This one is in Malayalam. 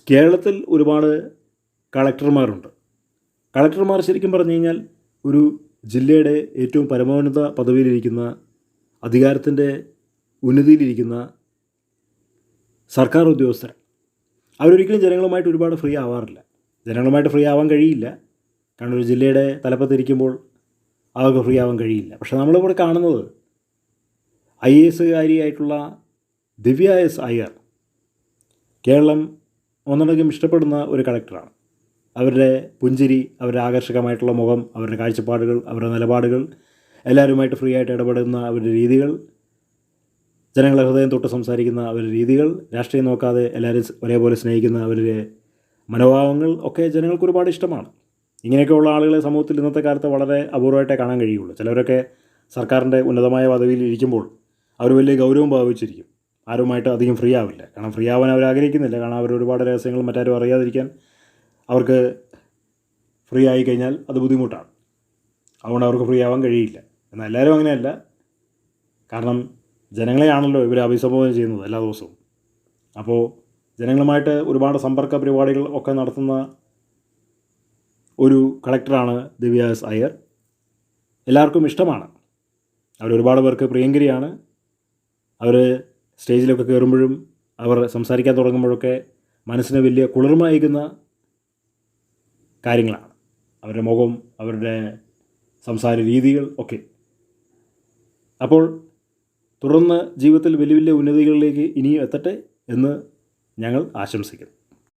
കേരളത്തിൽ ഒരുപാട് കളക്ടർമാരുണ്ട്. കളക്ടർമാർ ശരിക്കും പറഞ്ഞു കഴിഞ്ഞാൽ ഒരു ജില്ലയുടെ ഏറ്റവും പരമോന്നത പദവിയിലിരിക്കുന്ന, അധികാരത്തിൻ്റെ ഉന്നതിയിലിരിക്കുന്ന സർക്കാർ ഉദ്യോഗസ്ഥർ. അവരൊരിക്കലും ജനങ്ങളുമായിട്ട് ഒരുപാട് ഫ്രീ ആവാറില്ല. ജനങ്ങളുമായിട്ട് ഫ്രീ ആവാൻ കഴിയില്ല. കാരണം ഒരു ജില്ലയുടെ തലപ്പത്തിരിക്കുമ്പോൾ അവർക്ക് ഫ്രീ ആവാൻ കഴിയില്ല. പക്ഷേ നമ്മളിവിടെ കാണുന്നത് IAS കാരിയായിട്ടുള്ള ദിവ്യ എസ് അയ്യർ കേരളം ഒന്നടങ്കം ഇഷ്ടപ്പെടുന്ന ഒരു കളക്ടറാണ്. അവരുടെ പുഞ്ചിരി, അവരുടെ ആകർഷകമായിട്ടുള്ള മുഖം, അവരുടെ കാഴ്ചപ്പാടുകൾ, അവരുടെ നിലപാടുകൾ, എല്ലാവരുമായിട്ട് ഫ്രീ ആയിട്ട് ഇടപെടുന്ന അവരുടെ രീതികൾ, ജനങ്ങളെ ഹൃദയം തൊട്ട് സംസാരിക്കുന്ന അവരുടെ രീതികൾ, രാഷ്ട്രീയം നോക്കാതെ എല്ലാവരും ഒരേപോലെ സ്നേഹിക്കുന്ന അവരുടെ മനോഭാവങ്ങൾ ഒക്കെ ജനങ്ങൾക്ക് ഒരുപാട് ഇഷ്ടമാണ്. ഇങ്ങനെയൊക്കെയുള്ള ആളുകളെ സമൂഹത്തിൽ ഇന്നത്തെ കാലത്ത് വളരെ അപൂർവമായിട്ടേ കാണാൻ കഴിയുള്ളൂ. ചിലവരൊക്കെ സർക്കാരിൻ്റെ ഉന്നതമായ പദവിയിൽ ഇരിക്കുമ്പോൾ അവർ വലിയ ഗൗരവം ഭാവിച്ചിരിക്കും. ആരുമായിട്ട് അധികം ഫ്രീ ആവില്ല. കാരണം ഫ്രീ ആവാൻ അവർ ആഗ്രഹിക്കുന്നില്ല. കാരണം അവർ ഒരുപാട് രഹസ്യങ്ങൾ മറ്റാരും അറിയാതിരിക്കാൻ അവർക്ക് ഫ്രീ ആയി കഴിഞ്ഞാൽ അത് ബുദ്ധിമുട്ടാണ്. അതുകൊണ്ട് അവർക്ക് ഫ്രീ ആവാൻ കഴിയില്ല. എന്നാൽ എല്ലാവരും അങ്ങനെയല്ല. കാരണം ജനങ്ങളെയാണല്ലോ ഇവർ അഭിസംബോധന ചെയ്യുന്നത് എല്ലാ ദിവസവും. അപ്പോൾ ജനങ്ങളുമായിട്ട് ഒരുപാട് സമ്പർക്ക പരിപാടികൾ ഒക്കെ നടത്തുന്ന ഒരു കളക്ടറാണ് ദിവ്യ എസ് അയ്യർ. എല്ലാവർക്കും ഇഷ്ടമാണ്. അവരൊരുപാട് പേർക്ക് പ്രിയങ്കരിയാണ്. അവർ സ്റ്റേജിലൊക്കെ കയറുമ്പോഴും അവർ സംസാരിക്കാൻ തുടങ്ങുമ്പോഴൊക്കെ മനസ്സിന് വലിയ കുളിർമ അയക്കുന്ന കാര്യങ്ങളാണ്. അവരുടെ മുഖം, അവരുടെ സംസാര രീതികൾ ഒക്കെ. അപ്പോൾ തുടർന്ന് ജീവിതത്തിൽ വലിയ വലിയ ഉന്നതികളിലേക്ക് ഇനിയും എത്തട്ടെ എന്ന് ഞങ്ങൾ ആശംസിക്കുന്നു.